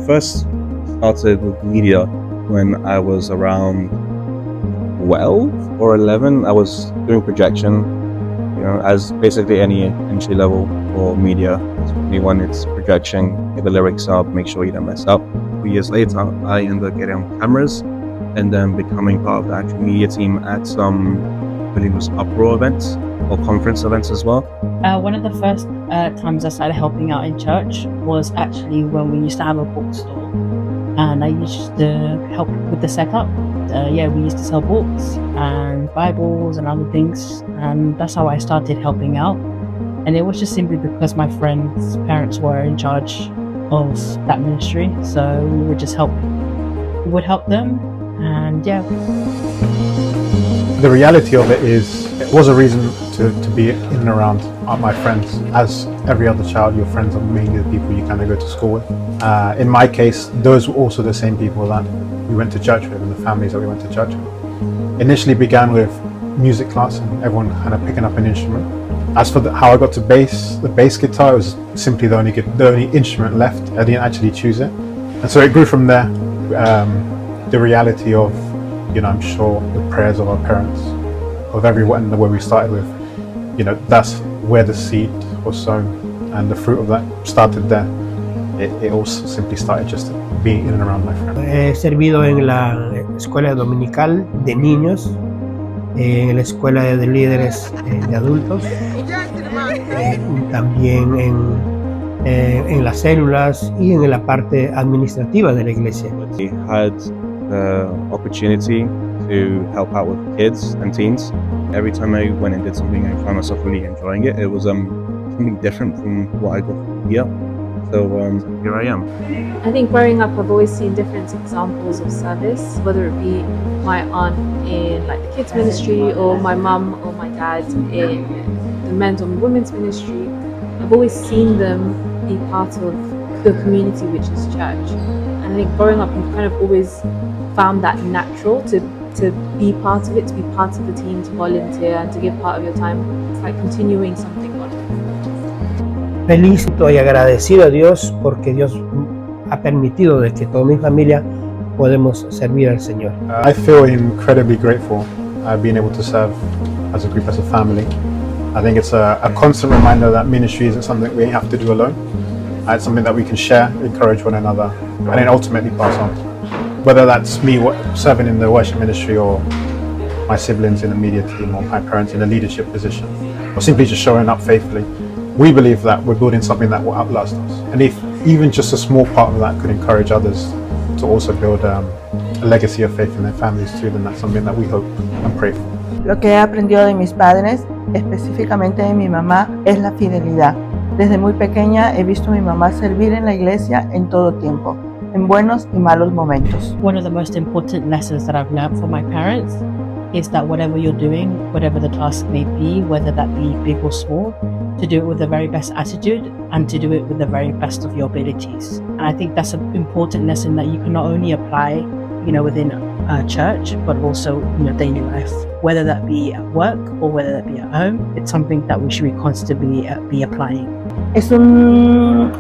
first started with media when I was around 12 or 11. I was doing projection, as basically any entry level for media. Anyone, it's projection, get the lyrics up, make sure you don't mess up. 2 years later, I ended up getting on cameras and then becoming part of the actual media team at some, I believe it was Uproar events or conference events as well. One of the first times I started helping out in church was actually when we used to have a bookstore, and I used to help with the setup. We used to sell books and Bibles and other things, and that's how I started helping out. And it was just simply because my friends' parents were in charge of that ministry, so we would just help. We would help them, and yeah. The reality of it is, it was a reason to be in and around my friends. As every other child, your friends are mainly the people you kind of go to school with. In my case, those were also the same people that we went to church with and the families that we went to church with. Initially began with music class and everyone kind of picking up an instrument. As for how I got to the bass guitar, it was simply the only instrument left. I didn't actually choose it. And so it grew from there. The reality of, I'm sure the prayers of our parents, of everyone where we started with, that's where the seed was sown, and the fruit of that started there. It all simply started just being in and around my friends. He servido en la escuela dominical de niños, en la escuela de líderes de adultos, también en las células y en la parte administrativa de la iglesia. We had the opportunity to help out with kids and teens. Every time I went and did something, I found myself really enjoying it. It was something different from what I got from here. So here I am. I think growing up, I've always seen different examples of service, whether it be my aunt in the kids ministry, or my mum or my dad in the men's or women's ministry. I've always seen them be part of the community, which is church. And I think growing up, you've kind of always found that natural to be part of it, to be part of the team, to volunteer and to give part of your time. It's like continuing something on. Feliz y agradecido a Dios porque Dios ha permitido de que toda mi familia podemos servir al Señor. I feel incredibly grateful being able to serve as a group, as a family. I think it's a constant reminder that ministry isn't something we have to do alone. It's something that we can share, encourage one another, and then ultimately pass on. Whether that's me serving in the worship ministry, or my siblings in the media team, or my parents in a leadership position, or simply just showing up faithfully, we believe that we're building something that will outlast us. And if even just a small part of that could encourage others to also build a legacy of faith in their families too, then that's something that we hope and pray for. Lo que he aprendido de mis padres, específicamente de mi mamá, es la fidelidad. Desde muy pequeña he visto a mi mamá servir en la iglesia en todo tiempo, en buenos y malos momentos. One of the most important lessons that I've learned from my parents is that whatever you're doing, whatever the task may be, whether that be big or small, to do it with the very best attitude and to do it with the very best of your abilities. And I think that's an important lesson that you can not only apply, within church, but also in your daily life, whether that be at work or whether that be at home. It's something that we should be constantly be applying. Es una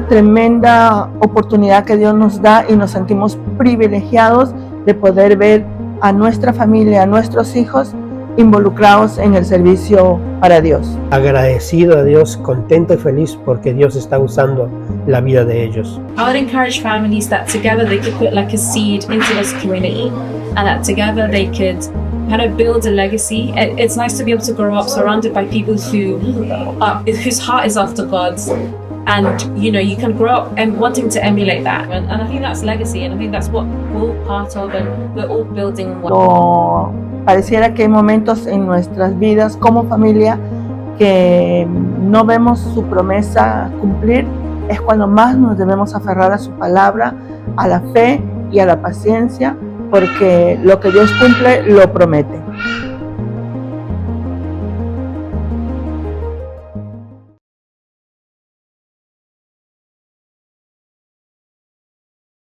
tremenda oportunidad que Dios nos da y nos sentimos privilegiados de poder ver a nuestra familia, a nuestros hijos involucrados en el servicio para Dios. Agradecido a Dios, contento y feliz porque Dios está usando la vida de ellos. I would encourage families that together they could put like a seed into this community, and that together they could kind of build a legacy. It's nice to be able to grow up surrounded by people whose heart is after God's, and you can grow up and wanting to emulate that, and I think that's legacy, and I think that's what we're all part of, and we're all building one. Pareciera que hay momentos en nuestras vidas como familia que no vemos su promesa cumplir, es cuando más nos debemos aferrar a su palabra, a la fe y a la paciencia, porque lo que Dios cumple lo promete.